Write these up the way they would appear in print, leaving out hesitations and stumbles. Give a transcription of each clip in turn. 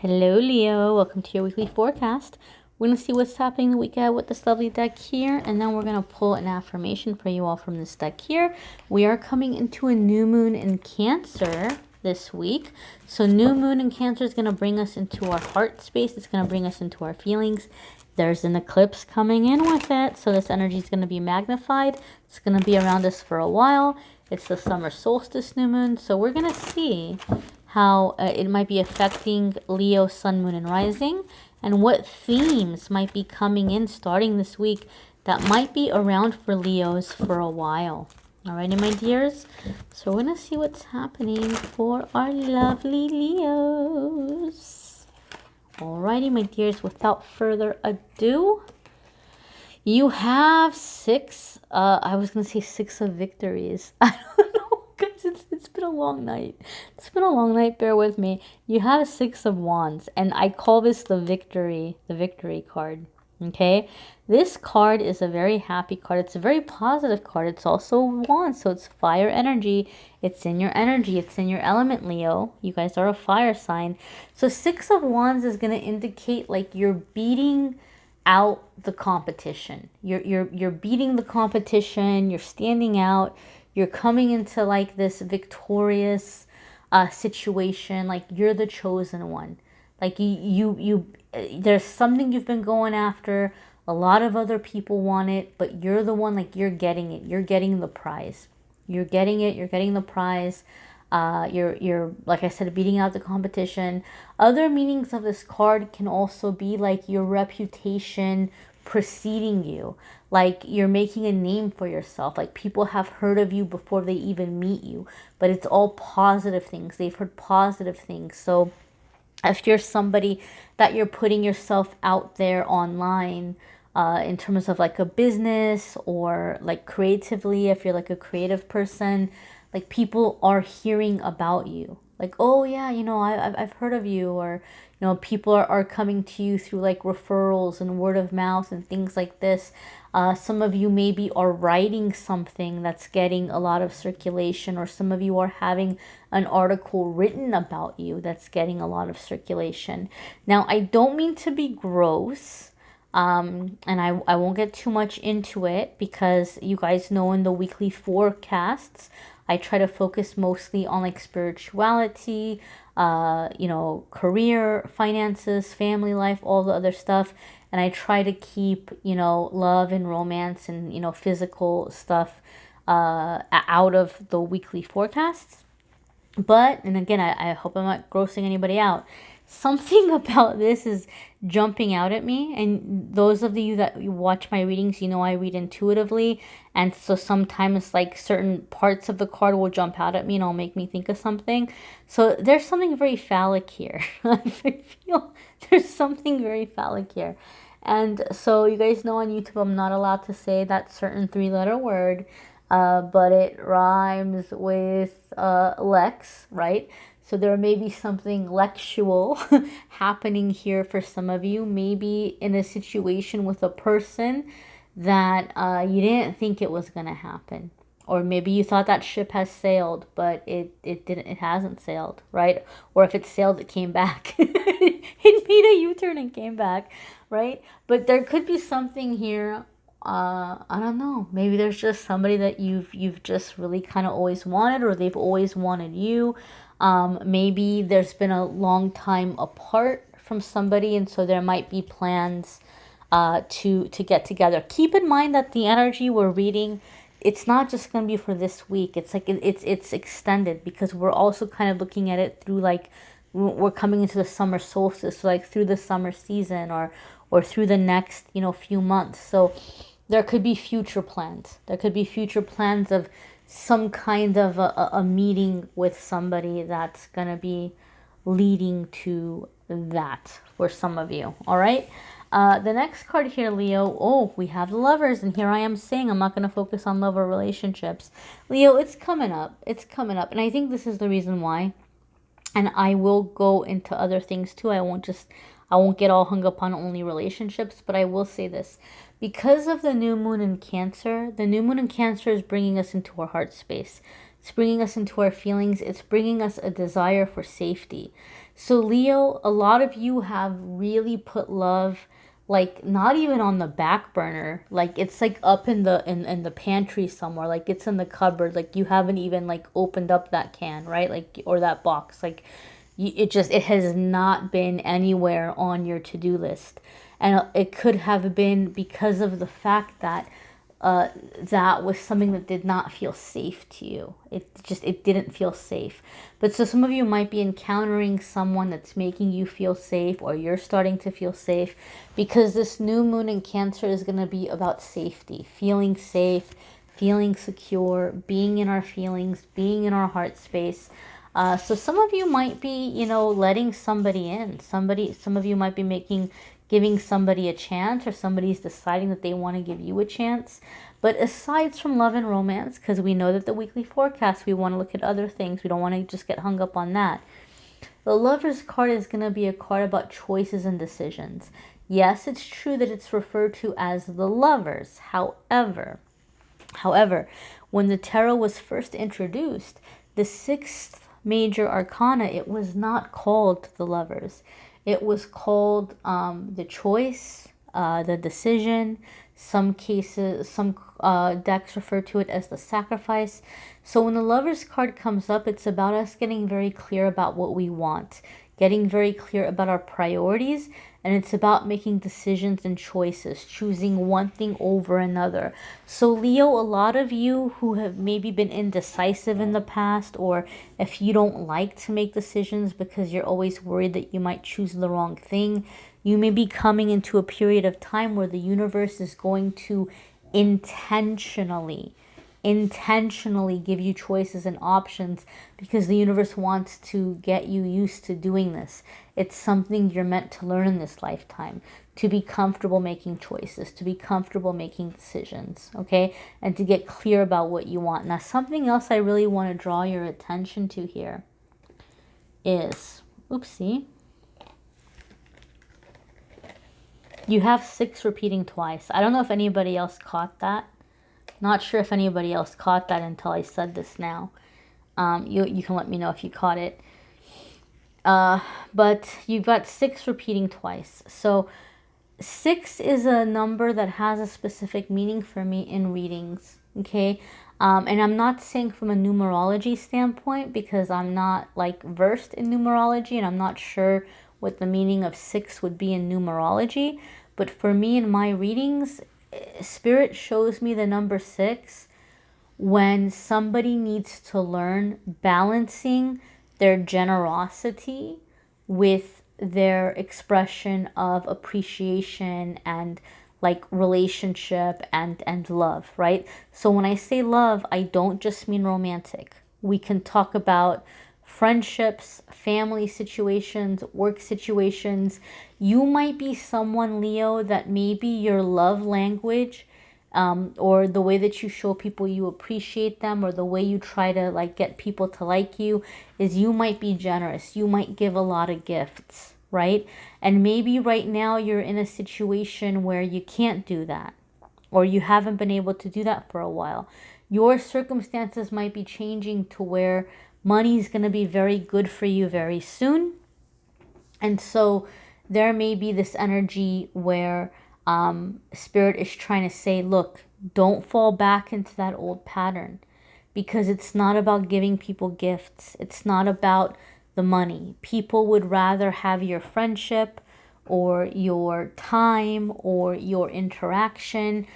Hello, Leo. Welcome to your weekly forecast. We're going to see what's happening the week ahead with this lovely deck here, and then we're going to pull an affirmation for you all from this deck here. We are coming into a new moon in Cancer this week. So new moon in Cancer is going to bring us into our heart space. It's going to bring us into our feelings. There's an eclipse coming in with it, so this energy is going to be magnified. It's going to be around us for a while. It's the summer solstice new moon, so we're going to see how it might be affecting Leo, Sun, Moon, and Rising, and what themes might be coming in starting this week that might be around for Leos for a while. Alrighty, my dears. So we're going to see what's happening for our lovely Leos. Alrighty, my dears, without further ado, you have six, I was going to say 6 of victories. I don't know, guys, it's been a long night. It's been a long night, bear with me. You have 6 of Wands, and I call this the victory card, okay? This card is a very happy card. It's a very positive card. It's also Wands, so it's fire energy. It's in your energy. It's in your element, Leo. You guys are a fire sign. So 6 of Wands is going to indicate like you're beating out the competition. You're beating the competition. You're standing out. You're coming into like this victorious situation. Like you're the chosen one. Like you there's something you've been going after. A lot of other people want it, but you're the one, like you're getting it. You're getting the prize. You're getting it. You're getting the prize. You're like I said, beating out the competition. Other meanings of this card can also be like your reputation preceding you, like you're making a name for yourself, like people have heard of you before they even meet you, but it's all positive things. They've heard positive things. So if you're somebody that you're putting yourself out there online, in terms of like a business or like creatively, if you're like a creative person, like people are hearing about you. Like, oh yeah, you know, I've heard of you. Or, you know, people are coming to you through like referrals and word of mouth and things like this. Some of you maybe are writing something that's getting a lot of circulation, or some of you are having an article written about you that's getting a lot of circulation. Now, I don't mean to be gross. And I won't get too much into it because you guys know in the weekly forecasts, I try to focus mostly on like spirituality, you know, career, finances, family life, all the other stuff. And I try to keep, you know, love and romance and, you know, physical stuff out of the weekly forecasts. But, and again, I hope I'm not grossing anybody out. Something about this is jumping out at me. And those of you that watch my readings, you know I read intuitively. And so sometimes like certain parts of the card will jump out at me and it'll make me think of something. So there's something very phallic here. I feel there's something very phallic here. And so you guys know on YouTube I'm not allowed to say that certain 3-letter word. But it rhymes with Lex, right? So there may be something lectual happening here for some of you. Maybe in a situation with a person that you didn't think it was going to happen. Or maybe you thought that ship has sailed, but it didn't. It hasn't sailed, right? Or if it sailed, it came back. It made a U-turn and came back, right? But there could be something here. I don't know. Maybe there's just somebody that you've just really kind of always wanted, or they've always wanted you. Maybe there's been a long time apart from somebody, and so there might be plans to get together. Keep in mind that the energy we're reading, it's not just going to be for this week. It's like it's extended, because we're also kind of looking at it through like we're coming into the summer solstice, so like through the summer season or through the next, you know, few months. So there could be future plans. There could be future plans of some kind of a meeting with somebody that's going to be leading to that for some of you. All right. The next card here, Leo. Oh, we have the Lovers. And here I am saying I'm not going to focus on love or relationships. Leo, it's coming up. It's coming up. And I think this is the reason why. And I will go into other things too. I won't get all hung up on only relationships, but I will say this. Because of the new moon in Cancer, the new moon in Cancer is bringing us into our heart space. It's bringing us into our feelings. It's bringing us a desire for safety. So Leo, a lot of you have really put love, like not even on the back burner, like it's like up in the pantry somewhere, like it's in the cupboard, like you haven't even like opened up that can, right? Like, or that box, like it has not been anywhere on your to-do list. And it could have been because of the fact that that was something that did not feel safe to you. It didn't feel safe. But so some of you might be encountering someone that's making you feel safe, or you're starting to feel safe, because this new moon in Cancer is going to be about safety, feeling safe, feeling secure, being in our feelings, being in our heart space. So some of you might be, letting somebody in. Some of you might be giving somebody a chance, or somebody's deciding that they want to give you a chance. But aside from love and romance, because we know that the weekly forecast, we want to look at other things. We don't want to just get hung up on that. The Lover's card is going to be a card about choices and decisions. Yes, it's true that it's referred to as the Lovers. However, when the tarot was first introduced, the sixth major arcana, it was not called the Lovers. It was called the choice, the decision. Some cases, some decks refer to it as the sacrifice. So when the Lover's card comes up, it's about us getting very clear about what we want, getting very clear about our priorities, and it's about making decisions and choices, choosing one thing over another. So Leo, a lot of you who have maybe been indecisive in the past, or if you don't like to make decisions because you're always worried that you might choose the wrong thing, you may be coming into a period of time where the universe is going to intentionally give you choices and options, because the universe wants to get you used to doing this. It's something you're meant to learn in this lifetime, to be comfortable making choices, to be comfortable making decisions, okay? And to get clear about what you want. Now, something else I really want to draw your attention to here is, oopsie, you have 6 repeating twice. I don't know if anybody else caught that. Not sure if anybody else caught that until I said this now. You can let me know if you caught it. But you've got 6 repeating twice. So 6 is a number that has a specific meaning for me in readings, okay? And I'm not saying from a numerology standpoint, because I'm not like versed in numerology, and I'm not sure what the meaning of 6 would be in numerology. But for me, in my readings, Spirit shows me the number 6 when somebody needs to learn balancing their generosity with their expression of appreciation and like relationship and love, right? So when I say love, I don't just mean romantic. We can talk about friendships, family situations, work situations. You might be someone, Leo, that maybe your love language, or the way that you show people you appreciate them, or the way you try to like get people to like you, is you might be generous. You might give a lot of gifts, right? And maybe right now you're in a situation where you can't do that, or you haven't been able to do that for a while. Your circumstances might be changing to where money is going to be very good for you very soon. And so there may be this energy where Spirit is trying to say, look, don't fall back into that old pattern, because it's not about giving people gifts. It's not about the money. People would rather have your friendship or your time or your interaction.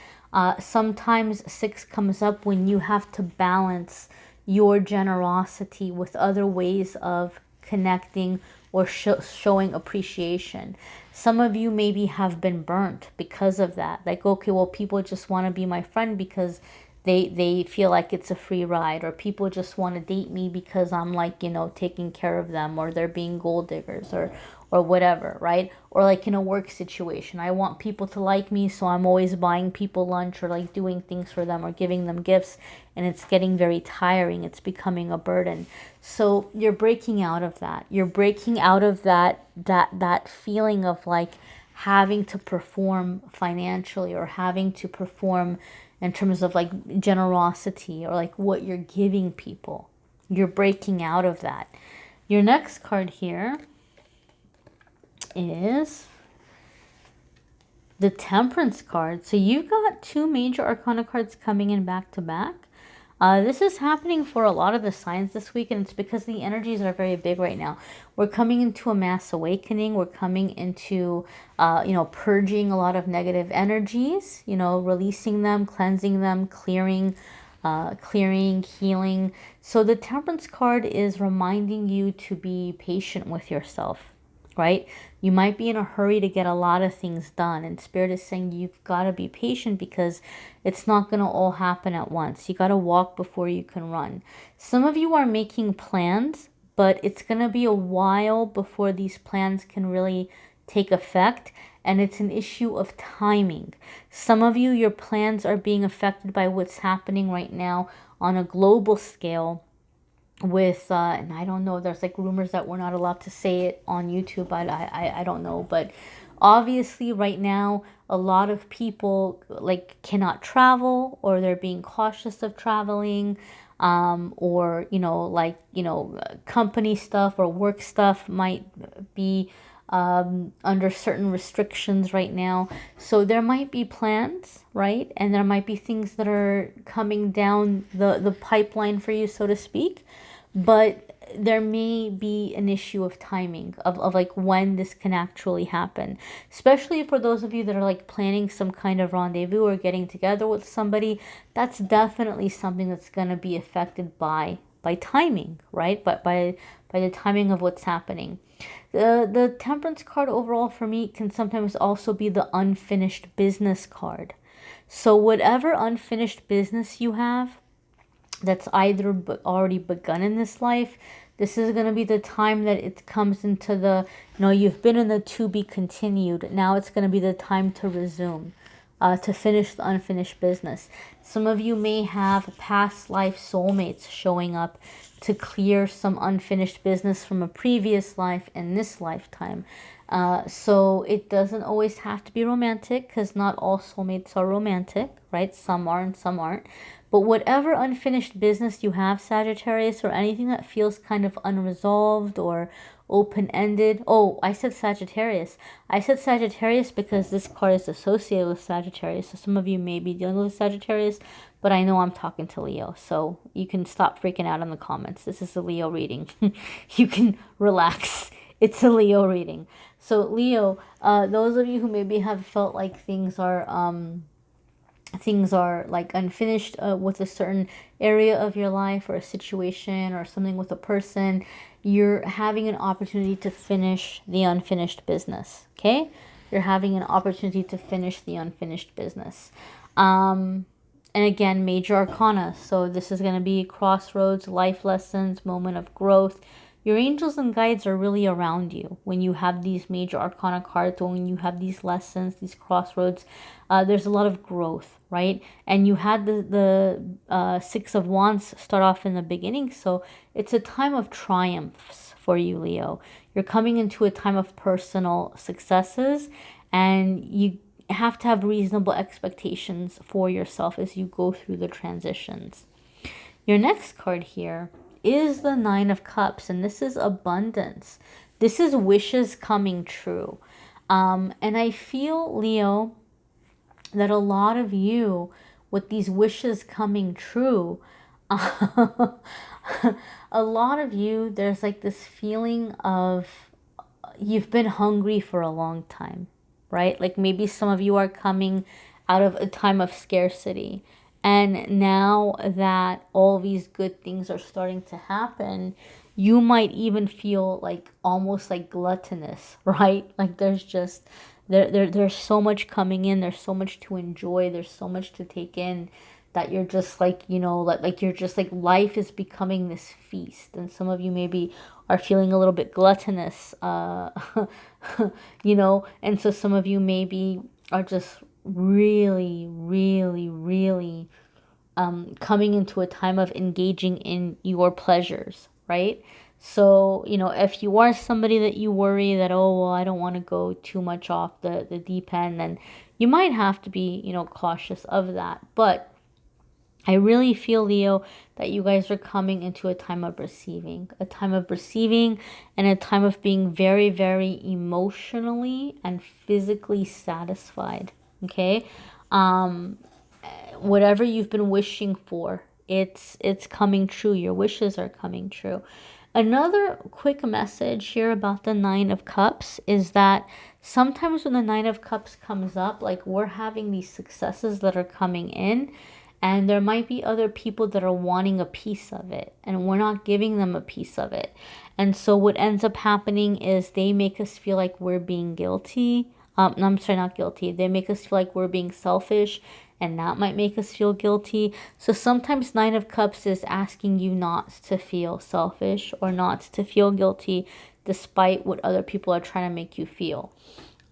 Sometimes 6 comes up when you have to balance your generosity with other ways of connecting or showing appreciation. Some of you maybe have been burnt because of that. Like, okay, well, people just want to be my friend because they feel like it's a free ride, or people just want to date me because I'm like, taking care of them, or they're being gold diggers, or whatever, right? Or like in a work situation, I want people to like me, so I'm always buying people lunch, or like doing things for them, or giving them gifts, and it's getting very tiring. It's becoming a burden. So you're breaking out of that. You're breaking out of that feeling of like having to perform financially, or having to perform in terms of like generosity, or like what you're giving people. You're breaking out of that. Your next card here is the Temperance card. So you've got two major arcana cards coming in back to back. This is happening for a lot of the signs this week, and it's because the energies are very big right now. We're coming into a mass awakening. We're coming into, purging a lot of negative energies, releasing them, cleansing them, clearing, healing. So the Temperance card is reminding you to be patient with yourself, right? You might be in a hurry to get a lot of things done, and Spirit is saying you've got to be patient because it's not going to all happen at once. You got to walk before you can run. Some of you are making plans, but it's going to be a while before these plans can really take effect, and it's an issue of timing. Some of you, your plans are being affected by what's happening right now on a global scale with and I don't know, there's like rumors that we're not allowed to say it on YouTube, but I don't know, but obviously right now a lot of people like cannot travel, or they're being cautious of traveling, or company stuff or work stuff might be under certain restrictions right now. So there might be plans, right? And there might be things that are coming down the pipeline for you, so to speak. But there may be an issue of timing of like when this can actually happen, especially for those of you that are like planning some kind of rendezvous or getting together with somebody. That's definitely something that's going to be affected by timing, right? But by the timing of what's happening. The Temperance card overall for me can sometimes also be the unfinished business card. So whatever unfinished business you have that's either already begun in this life, this is going to be the time that it comes into the, you've been in the to be continued. Now it's going to be the time to resume, to finish the unfinished business. Some of you may have past life soulmates showing up to clear some unfinished business from a previous life in this lifetime. So it doesn't always have to be romantic, because not all soulmates are romantic, right? Some are and some aren't. But whatever unfinished business you have, Sagittarius, or anything that feels kind of unresolved or open-ended. Oh, I said Sagittarius. I said Sagittarius because this card is associated with Sagittarius. So some of you may be dealing with Sagittarius, but I know I'm talking to Leo. So you can stop freaking out in the comments. This is a Leo reading. You can relax. It's a Leo reading. So Leo, those of you who maybe have felt like things are like unfinished with a certain area of your life or a situation or something with a person, you're having an opportunity to finish the unfinished business. Okay, you're having an opportunity to finish the unfinished business. And again, major arcana, so this is going to be crossroads, life lessons, moment of growth. Your angels and guides are really around you when you have these major arcana cards, when you have these lessons, these crossroads. There's a lot of growth, right? And you had the Six of Wands start off in the beginning, so it's a time of triumphs for you, Leo. You're coming into a time of personal successes, and you have to have reasonable expectations for yourself as you go through the transitions. Your next card here is the Nine of Cups, and this is abundance. This is wishes coming true. And I feel, Leo, that a lot of you, with these wishes coming true, a lot of you, there's like this feeling of you've been hungry for a long time, right? Like maybe some of you are coming out of a time of scarcity. And now that all these good things are starting to happen, you might even feel like almost like gluttonous, right? Like there's just, there's so much coming in. There's so much to enjoy. There's so much to take in that you're just like, like you're just like life is becoming this feast. And some of you maybe are feeling a little bit gluttonous, and so some of you maybe are just really, really, really coming into a time of engaging in your pleasures, right? So, if you are somebody that you worry that, oh, well, I don't want to go too much off the deep end, then you might have to be, cautious of that. But I really feel, Leo, that you guys are coming into a time of receiving, and a time of being very, very emotionally and physically satisfied. Okay. Whatever you've been wishing for, it's coming true. Your wishes are coming true. Another quick message here about the Nine of Cups is that sometimes when the Nine of Cups comes up, like we're having these successes that are coming in, and there might be other people that are wanting a piece of it, and we're not giving them a piece of it. And so what ends up happening is they make us feel like we're being guilty. No, I'm sorry, not guilty. They make us feel like we're being selfish, and that might make us feel guilty. So sometimes Nine of Cups is asking you not to feel selfish or not to feel guilty despite what other people are trying to make you feel.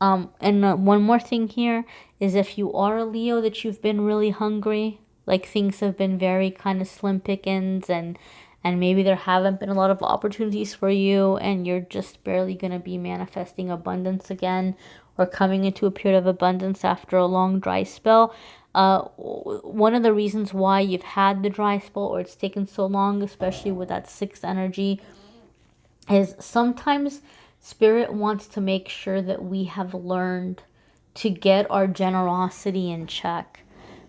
And one more thing here is if you are a Leo that you've been really hungry, like things have been very kind of slim pickings, and maybe there haven't been a lot of opportunities for you, and you're just barely going to be manifesting abundance again, or coming into a period of abundance after a long dry spell. One of the reasons why you've had the dry spell, or it's taken so long, especially with that sixth energy, is sometimes Spirit wants to make sure that we have learned to get our generosity in check,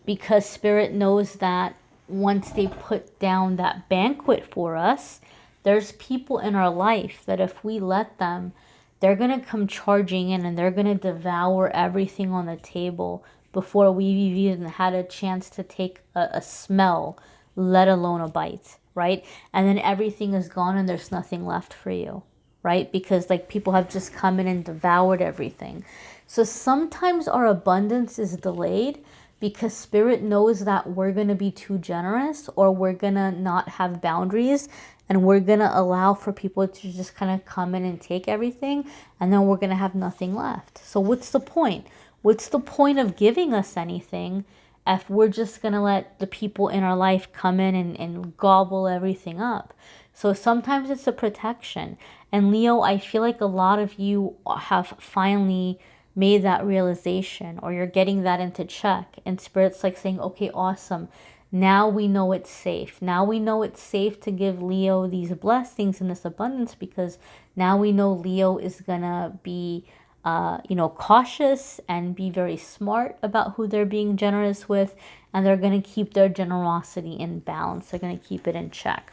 because Spirit knows that once they put down that banquet for us, there's people in our life that if we let them, they're going to come charging in and they're going to devour everything on the table before we've even had a chance to take a smell, let alone a bite, right? And then everything is gone and there's nothing left for you, right? Because like people have just come in and devoured everything. So sometimes our abundance is delayed because Spirit knows that we're going to be too generous, or we're going to not have boundaries, and we're going to allow for people to just kind of come in and take everything, and then we're going to have nothing left. So what's the point? What's the point of giving us anything if we're just going to let the people in our life come in and gobble everything up? So sometimes it's a protection. And Leo, I feel like a lot of you have finally made that realization, or you're getting that into check, and Spirit's like saying, okay, awesome, now we know it's safe. Now we know it's safe to give Leo these blessings and this abundance, because now we know Leo is gonna be cautious and be very smart about who they're being generous with, and they're gonna keep their generosity in balance. They're gonna keep it in check.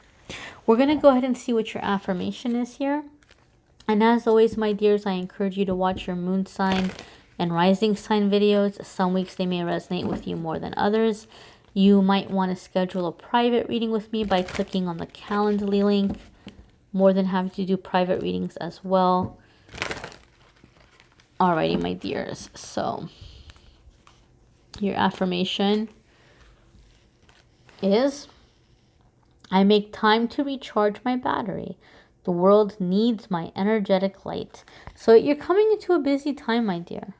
We're gonna go ahead and see what your affirmation is here. And as always, my dears, I encourage you to watch your moon sign and rising sign videos. Some weeks they may resonate with you more than others. You might want to schedule a private reading with me by clicking on the Calendly link. More than happy to do private readings as well. Alrighty, my dears. So your affirmation is, I make time to recharge my battery. The world needs my energetic light. So you're coming into a busy time, my dear.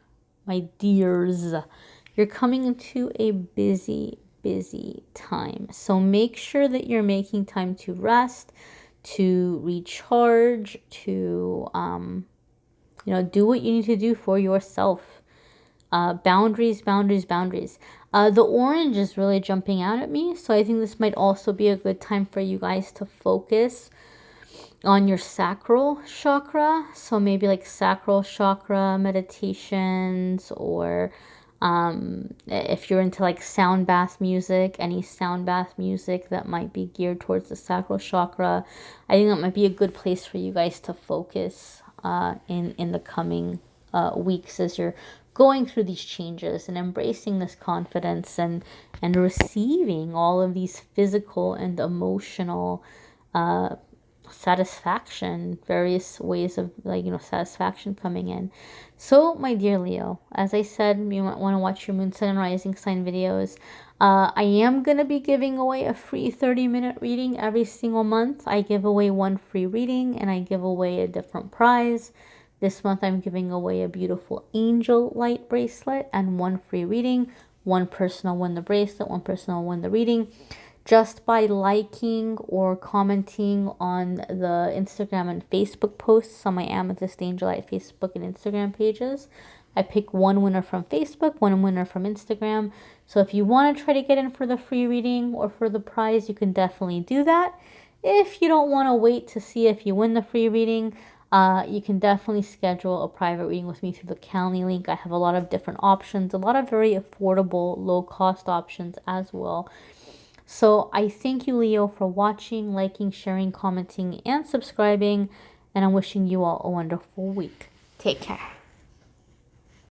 My dears. You're coming into a busy time. So make sure that you're making time to rest, to recharge, to, do what you need to do for yourself. Boundaries. The orange is really jumping out at me. So I think this might also be a good time for you guys to focus on your sacral chakra. So maybe like sacral chakra meditations, or if you're into like sound bath music, any sound bath music that might be geared towards the sacral chakra. I think that might be a good place for you guys to focus in the coming weeks as you're going through these changes and embracing this confidence and receiving all of these physical and emotional satisfaction, various ways of satisfaction coming in. So my dear Leo, as I said, you might want to watch your moon sign and rising sign videos. I am going to be giving away a free 30-minute reading every single month. I give away one free reading and I give away a different prize. This month I'm giving away a beautiful angel light bracelet and one free reading. One person will win the bracelet, one person will win the reading, just by liking or commenting on the Instagram and Facebook posts on my Amethyst Angelite Facebook and Instagram pages. I pick one winner from Facebook, one winner from Instagram. So if you want to try to get in for the free reading or for the prize, you can definitely do that. If you don't want to wait to see if you win the free reading, you can definitely schedule a private reading with me through the Calendly link. I have a lot of different options, a lot of very affordable, low-cost options as well. So I thank you, Leo, for watching, liking, sharing, commenting, and subscribing. And I'm wishing you all a wonderful week. Take care.